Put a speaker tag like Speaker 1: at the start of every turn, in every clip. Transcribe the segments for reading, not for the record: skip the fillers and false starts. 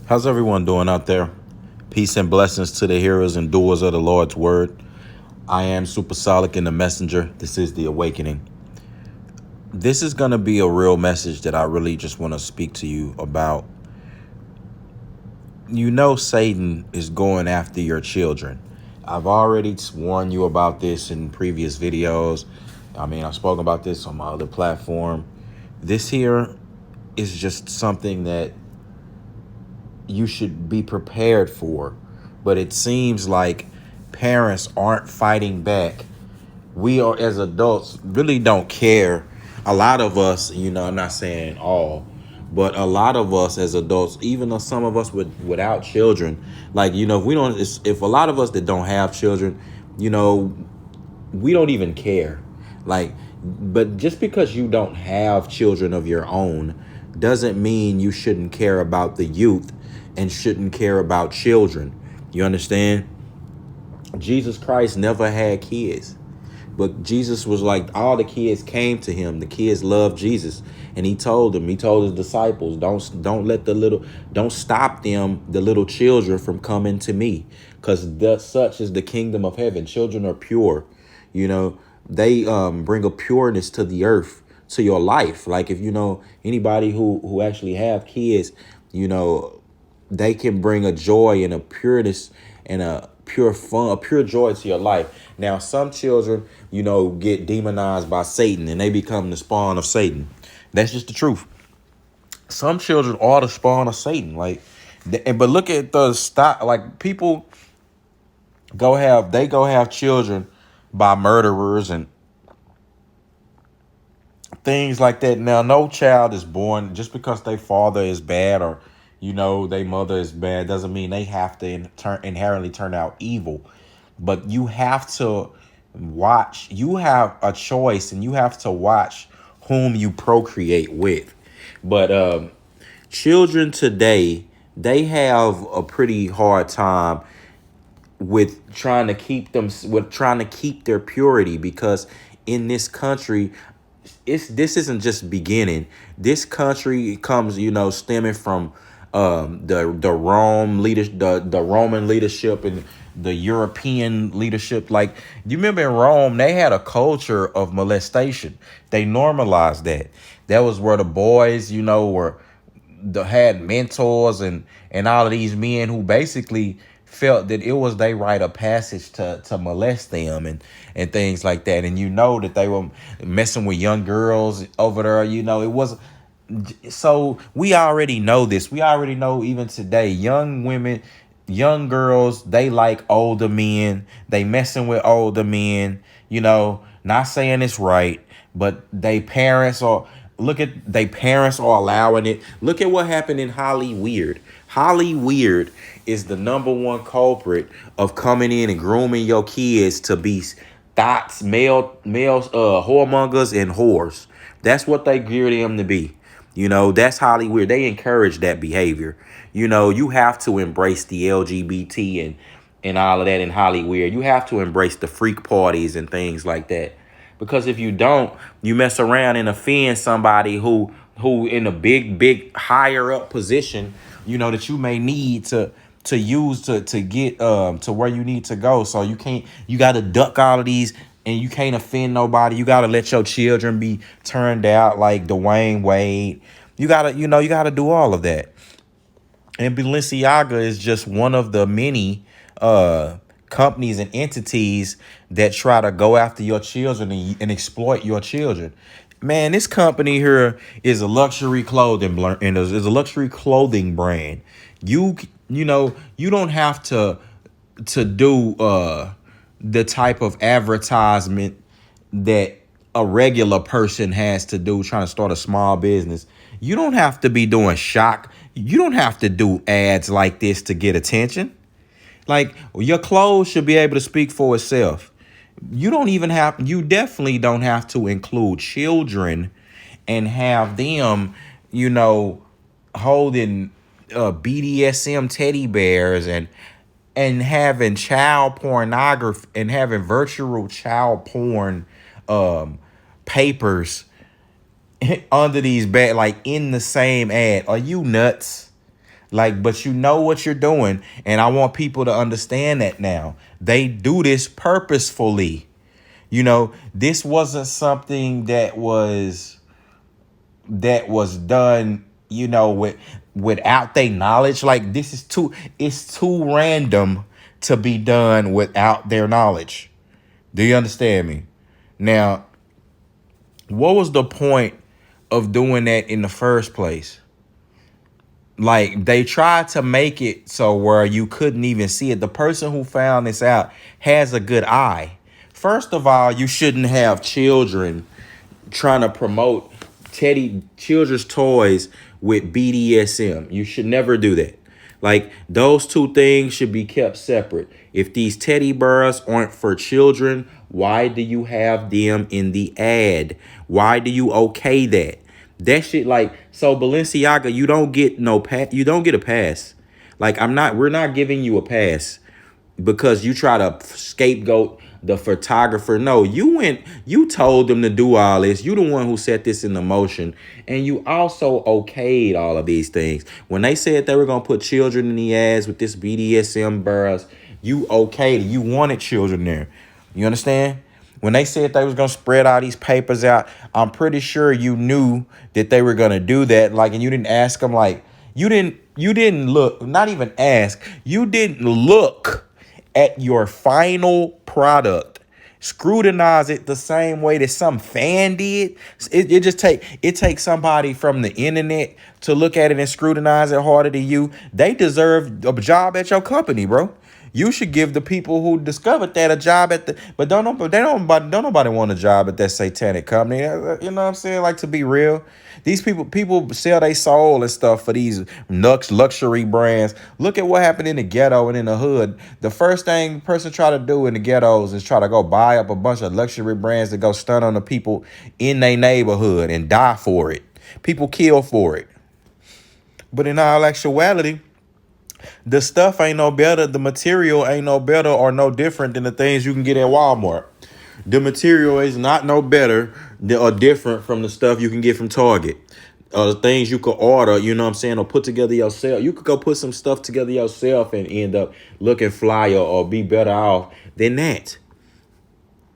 Speaker 1: How's everyone doing out there? Peace and blessings to the hearers and doers of the Lord's word. I am Supersolic in the Messenger. This is the Awakening. This is going to be a real message that I really just want to speak to you about. You know, Satan is going after your children. I've already warned you about this in previous videos. I've spoken about this on my other platform. This here is just something that you should be prepared for. But it seems like parents aren't fighting back. We are, as adults, really don't care. A lot of us, I'm not saying all, but a lot of us as adults, even though some of us without children, if we don't, if a lot of us that don't have children, we don't even care. But just because you don't have children of your own doesn't mean you shouldn't care about the youth and shouldn't care about children. You understand? Jesus Christ never had kids. But Jesus was like, all the kids came to him. The kids loved Jesus. And he told his disciples, don't stop them, the little children, from coming to me. Because such is the kingdom of heaven. Children are pure. They bring a pureness to the earth, to your life. Like if anybody who actually have kids, they can bring a joy and a pureness and a pure fun, a pure joy to your life. Now, some children, get demonized by Satan and they become the spawn of Satan. That's just the truth. Some children are the spawn of Satan. But look at the stop. Like people go have children by murderers and things like that. Now, no child is born just because their father is bad or their mother is bad doesn't mean they have to inherently turn out evil. But you have to watch. You have a choice, and you have to watch whom you procreate with. But children today, they have a pretty hard time with trying to keep their purity, because in this country, this isn't just beginning. This country comes, stemming from the Rome leadership, the Roman leadership, and the European leadership. Like, you remember in Rome, they had a culture of molestation. They normalized that. That was where the boys, had mentors and all of these men who basically felt that it was their rite of passage to molest them and things like that. And that they were messing with young girls over there. It was. So we already know this. We already know even today, young women, young girls, they like older men. They messing with older men, not saying it's right, but they parents are allowing it. Look at what happened in Hollywood. Hollywood is the number one culprit of coming in and grooming your kids to be thoughts, males, whoremongers and whores. That's what they gear them to be. That's Hollywood. They encourage that behavior. You have to embrace the LGBT and all of that in Hollywood. You have to embrace the freak parties and things like that. Because if you don't, you mess around and offend somebody who in a big higher up position, that you may need to use to get to where you need to go. So you got to duck all of these, and you can't offend nobody. You got to let your children be turned out like Dwayne Wade. You got to do all of that. And Balenciaga is just one of the many companies and entities that try to go after your children and exploit your children. Man, this company here is a luxury clothing brand. You don't have to do the type of advertisement that a regular person has to do trying to start a small business. You don't have to be doing shock. You don't have to do ads like this to get attention. Like, your clothes should be able to speak for itself. You definitely don't have to include children and have them, holding BDSM teddy bears and having child pornography and having virtual child porn papers under these like in the same ad. Are you nuts? Like, but you know what you're doing, and I want people to understand that now. They do this purposefully. This wasn't something that was done, without their knowledge. Like, it's too random to be done without their knowledge. Do you understand me? Now, what was the point of doing that in the first place? Like, they tried to make it so where you couldn't even see it. The person who found this out has a good eye. First of all, you shouldn't have children trying to promote children's toys with BDSM. You should never do that. Like, those two things should be kept separate. If these teddy bears aren't for children, why do you have them in the ad? Why do you okay that? That shit, like, so Balenciaga, you don't get you don't get a pass. Like, we're not giving you a pass because you try to scapegoat the photographer. No, you told them to do all this. You the one who set this in the motion. And you also okayed all of these things. When they said they were going to put children in the ads with this BDSM bars, you okayed it. You wanted children there. You understand? When they said they was going to spread all these papers out, I'm pretty sure you knew that they were going to do that. Like, and you didn't ask them, like, you didn't look, not even ask. You didn't look at your final product, scrutinize it the same way that some fan did. It takes somebody from the internet to look at it and scrutinize it harder than you. They deserve a job at your company, bro. You should give the people who discovered that a job at the, but don't nobody want a job at that satanic company. You know what I'm saying? Like, to be real, these people sell their soul and stuff for these luxury brands. Look at what happened in the ghetto and in the hood. The first thing a person try to do in the ghettos is try to go buy up a bunch of luxury brands to go stun on the people in their neighborhood and die for it. People kill for it. But in all actuality, the stuff ain't no better. The material ain't no better or no different than the things you can get at Walmart. The material is not no better or different from the stuff you can get from Target. The things you could order, you know what I'm saying, or put together yourself. You could go put some stuff together yourself and end up looking flyer or be better off than that.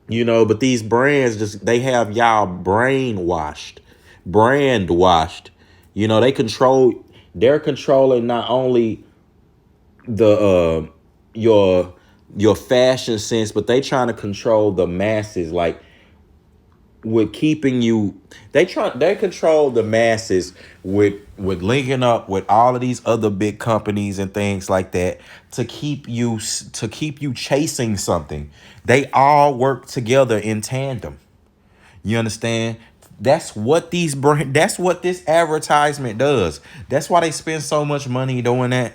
Speaker 1: But these brands they have y'all brainwashed, brand washed. They're controlling not only the your fashion sense, but they trying to control the masses. Like, with keeping you, they control the masses with linking up with all of these other big companies and things like that to keep you chasing something. They all work together in tandem. You understand? That's what that's what this advertisement does. That's why they spend so much money doing that.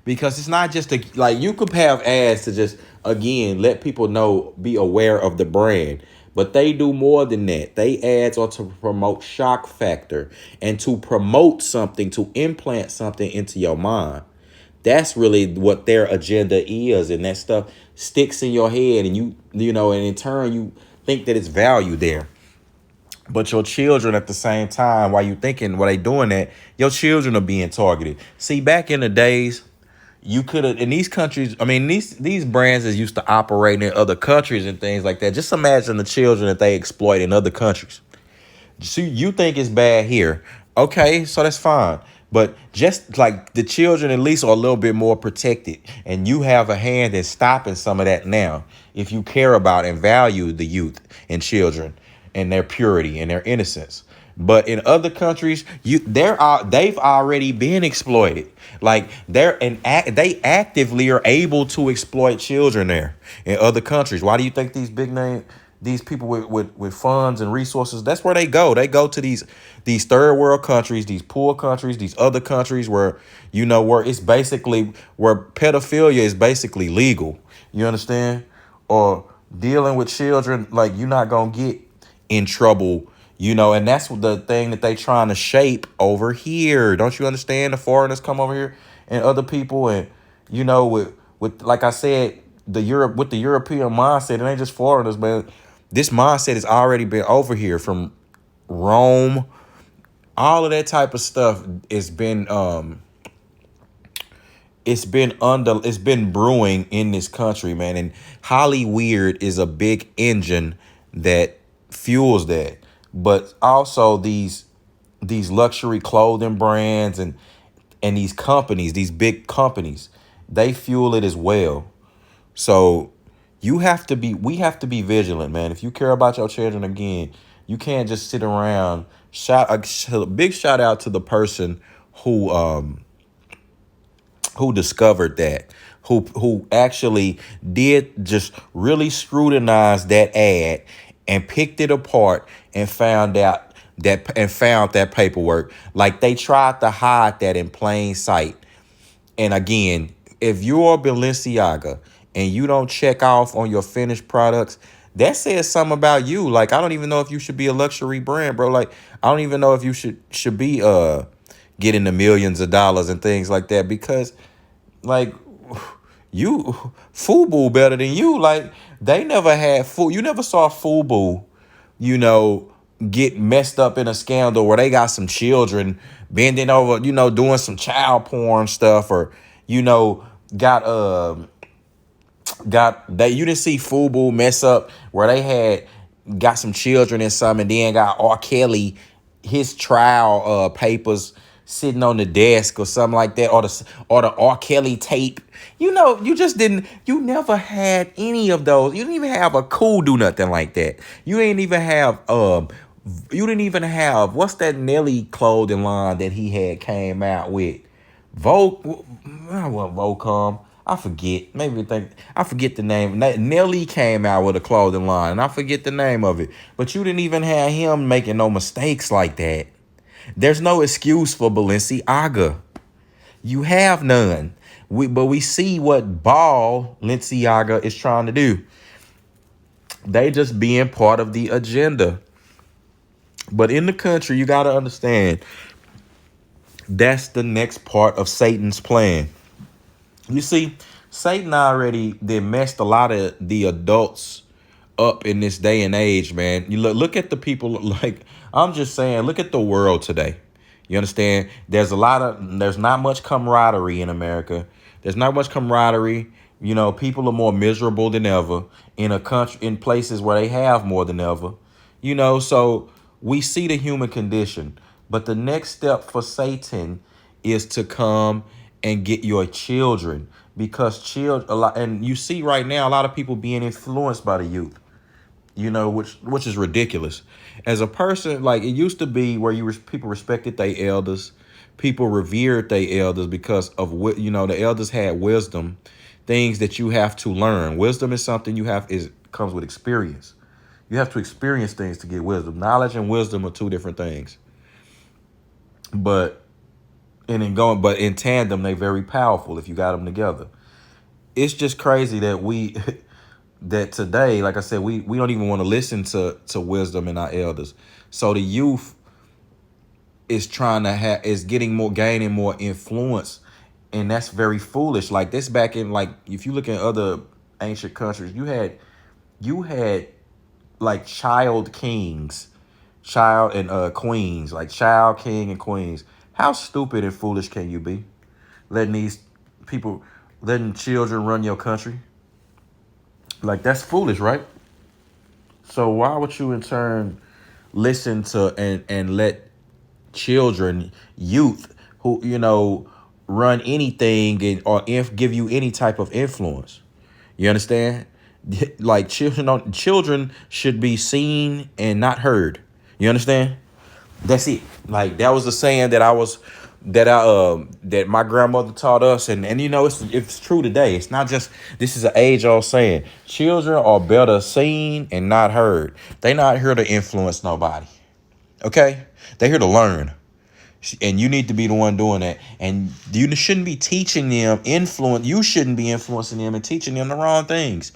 Speaker 1: Because it's not just like, you could have ads to just, again, let people know, be aware of the brand. But they do more than that. They ads are to promote shock factor and to promote something, to implant something into your mind. That's really what their agenda is. And that stuff sticks in your head, and and in turn you think that it's value there. But your children, at the same time, while they doing that, your children are being targeted. See, back in the days, you could have, in these countries, I mean, these brands is used to operate in other countries and things like that. Just imagine the children that they exploit in other countries. See, you think it's bad here. Okay, so that's fine. But just like the children, at least, are a little bit more protected. And you have a hand in stopping some of that now, if you care about and value the youth and children and their purity and their innocence. But in other countries, they've already been exploited. Like, they actively are able to exploit children there in other countries. Why do you think these people with funds and resources, that's where they go? They go to these third world countries, these poor countries, these other countries where where it's basically, where pedophilia is basically legal. You understand? Or dealing with children, like, you're not gonna get in trouble. And that's the thing that they trying to shape over here. Don't you understand? The foreigners come over here and other people, and with like I said, the European mindset, it ain't just foreigners, man. This mindset has already been over here from Rome. All of that type of stuff has been it's been brewing in this country, man. And Hollyweird is a big engine that fuels that. But also these luxury clothing brands and these companies, these big companies, they fuel it as well. So we have to be vigilant, man. If you care about your children, again, you can't just sit around. A big shout out to the person who discovered that, who actually did just really scrutinize that ad and picked it apart and found that paperwork. Like, they tried to hide that in plain sight. And again, if you're Balenciaga and you don't check off on your finished products, that says something about you. Like, I don't even know if you should be a luxury brand, bro. Like, I don't even know if you should be getting the millions of dollars and things like that, because, like, you Fubu better than you. Like, they never had you never saw Fubu, you know, get messed up in a scandal where they got some children bending over, doing some child porn stuff, or, you know, got that you didn't see Fubu mess up where they had got some children and some, and then got R. Kelly, his trial papers sitting on the desk or something like that, or the R. Kelly tape. You never had any of those. You didn't even have a cool do nothing like that. You didn't even have what's that Nelly clothing line that he had came out with? Vogue, what Vocom? I forget. I forget the name. Nelly came out with a clothing line, and I forget the name of it. But you didn't even have him making no mistakes like that. There's no excuse for Balenciaga. You have none. But we see what Balenciaga is trying to do. They just being part of the agenda. But in the country, you got to understand, that's the next part of Satan's plan. You see, Satan already did messed a lot of the adults up in this day and age, man. You look at the people, like, I'm just saying, look at the world today. You understand? There's not much camaraderie in America. There's not much camaraderie. People are more miserable than ever in places where they have more than ever. So we see the human condition. But the next step for Satan is to come and get your children, because and you see right now a lot of people being influenced by the youth. Which is ridiculous. As a person, like, it used to be where people respected their elders, people revered their elders because of what the elders had wisdom, things that you have to learn. Wisdom is something comes with experience. You have to experience things to get wisdom. Knowledge and wisdom are two different things. But in tandem, they're very powerful if you got them together. It's just crazy that that today, like I said, we don't even want to listen to wisdom in our elders. So the youth is gaining more influence, and that's very foolish. Like this back in, like, if you look at other ancient countries, you had like child kings, child and queens, like child king and queens. How stupid and foolish can you be? Letting children run your country? Like, that's foolish, right? So why would you in turn listen to and let children, youth, who run anything or give you any type of influence? You understand? Like, children should be seen and not heard. You understand? That's it. Like, that was the saying that my grandmother taught us, and it's true today. It's not just, this is an age-old saying. Children are better seen and not heard. They not here to influence nobody. Okay? They're here to learn. And you need to be the one doing that. And you shouldn't be teaching them you shouldn't be influencing them and teaching them the wrong things.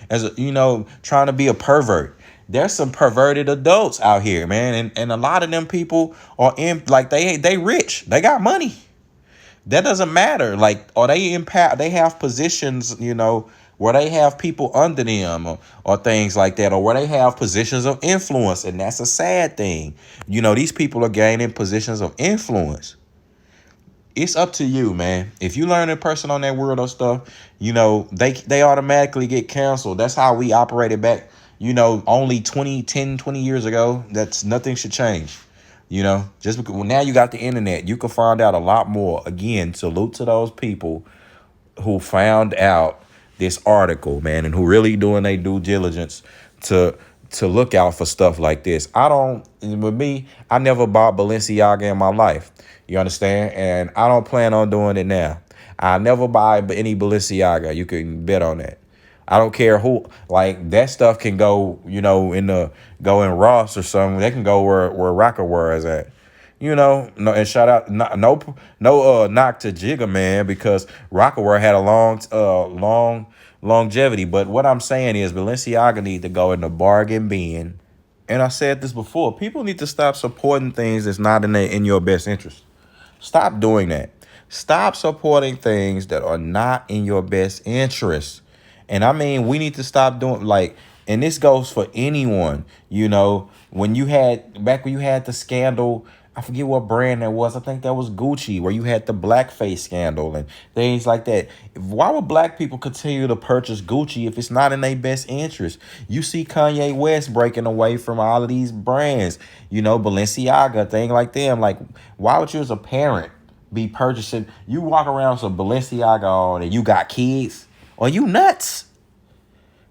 Speaker 1: Trying to be a pervert. There's some perverted adults out here, man. And a lot of them people are they rich. They got money. That doesn't matter. Like, or they have positions, where they have people under them or things like that, or where they have positions of influence. And that's a sad thing. These people are gaining positions of influence. it's up to you, man. If you learn in person on that weirdo stuff, they automatically get canceled. That's how we operated back, only 20 years ago. That's nothing should change. Just because now you got the internet, you can find out a lot more. Again, salute to those people who found out this article, man, and who really doing their due diligence to look out for stuff like this. With me, I never bought Balenciaga in my life. You understand? And I don't plan on doing it now. I never buy any Balenciaga. You can bet on that. I don't care who, like, that stuff can go, go in Ross or something. They can go where Rockaware is at. No, and shout out, no knock to Jigga Man, because Rockaware had a long longevity. But what I'm saying is Balenciaga need to go in the bargain bin. And I said this before, people need to stop supporting things that's not in your best interest. Stop doing that. Stop supporting things that are not in your best interest. And I mean, we need to stop doing, like, and this goes for anyone, when you had the scandal, I forget what brand that was. I think that was Gucci, where you had the blackface scandal and things like that. Why would black people continue to purchase Gucci if it's not in their best interest? You see Kanye West breaking away from all of these brands, Balenciaga, thing like them. Like, why would you as a parent be purchasing? You walk around with some Balenciaga on and you got kids? Are you nuts?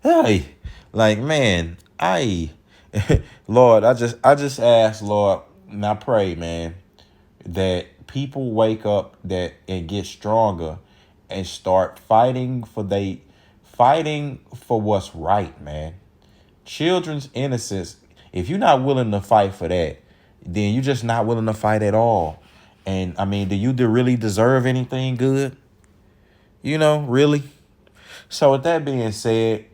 Speaker 1: Hey, like, man, Lord, I just ask, Lord, and I pray, man, that people wake up and get stronger and start fighting for what's right, man. Children's innocence. If you're not willing to fight for that, then you're just not willing to fight at all. And I mean, do you really deserve anything good? Really? So with that being said,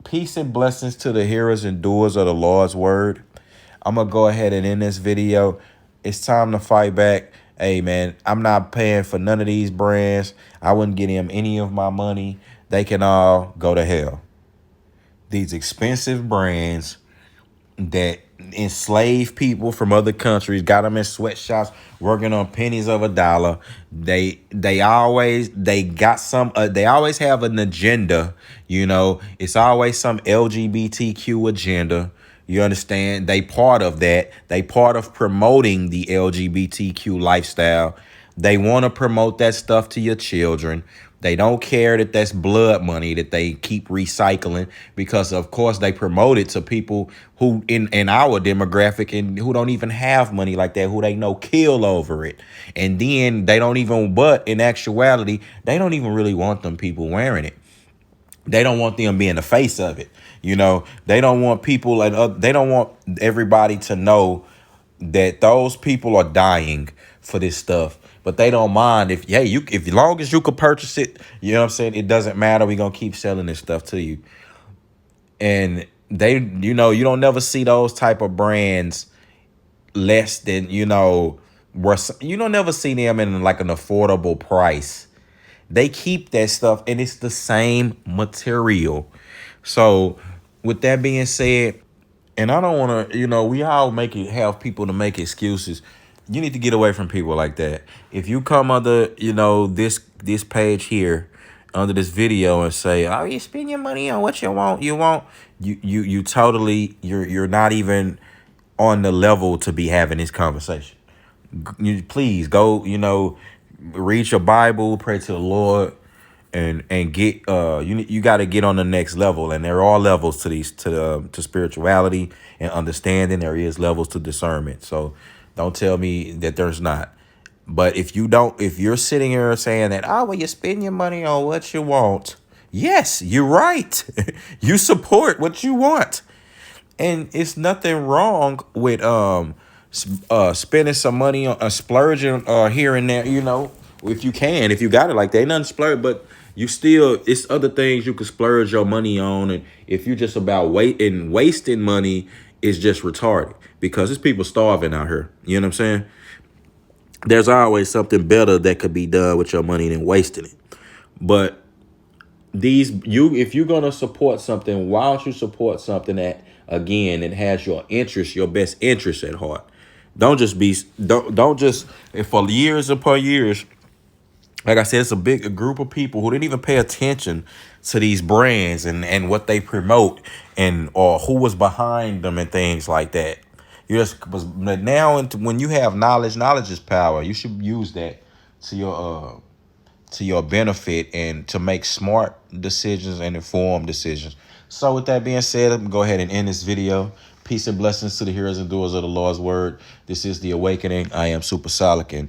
Speaker 1: peace and blessings to the hearers and doers of the Lord's word. I'm going to go ahead and end this video. It's time to fight back. Hey, man, I'm not paying for none of these brands. I wouldn't get them any of my money. They can all go to hell. These expensive brands that enslave people from other countries, got them in sweatshops, working on pennies of a dollar. They always have an agenda. It's always some LGBTQ agenda. You understand? They part of that. They part of promoting the LGBTQ lifestyle. They want to promote that stuff to your children. They don't care that that's blood money that they keep recycling, because, of course, they promote it to people who in our demographic and who don't even have money like that, who they know kill over it. And then but in actuality, they don't even really want them people wearing it. They don't want them being the face of it. They don't want people, and they don't want everybody to know that those people are dying for this stuff. But they don't mind if as long as you could purchase it, you know what I'm saying? It doesn't matter. We're going to keep selling this stuff to you. And you don't never see those type of brands less than, where you don't never see them in like an affordable price. They keep that stuff and it's the same material. So with that being said, and I don't want to, we all have people to make excuses. You need to get away from people like that. If you come under, this page here, under this video, and say, "Oh, you spend your money on what you want," you totally, you're not even on the level to be having this conversation. You please go, read your Bible, pray to the Lord, and get you got to get on the next level. And there are levels to spirituality and understanding. There is levels to discernment. So don't tell me that there's not. But if you're sitting here saying that, oh, well, you spend your money on what you want. Yes, you're right. You support what you want. And it's nothing wrong with spending some money on splurging here and there, if you got it like that. Ain't nothing splurge, but it's other things you can splurge your money on. And if you're just about wasting money, it's just retarded, because there's people starving out here. You know what I'm saying? There's always something better that could be done with your money than wasting it. But if you're gonna support something, why don't you support something that, again, it has your best interest at heart? Don't just, if for years upon years, like I said, it's a group of people who didn't even pay attention to these brands and what they promote and or who was behind them and things like that. You just was but now when you have knowledge is power. You should use that to your benefit and to make smart decisions and informed decisions. So with that being said, I'm gonna go ahead and end this video. Peace and blessings to the hearers and doers of the Lord's word. This is The Awakening. I am Super Solican.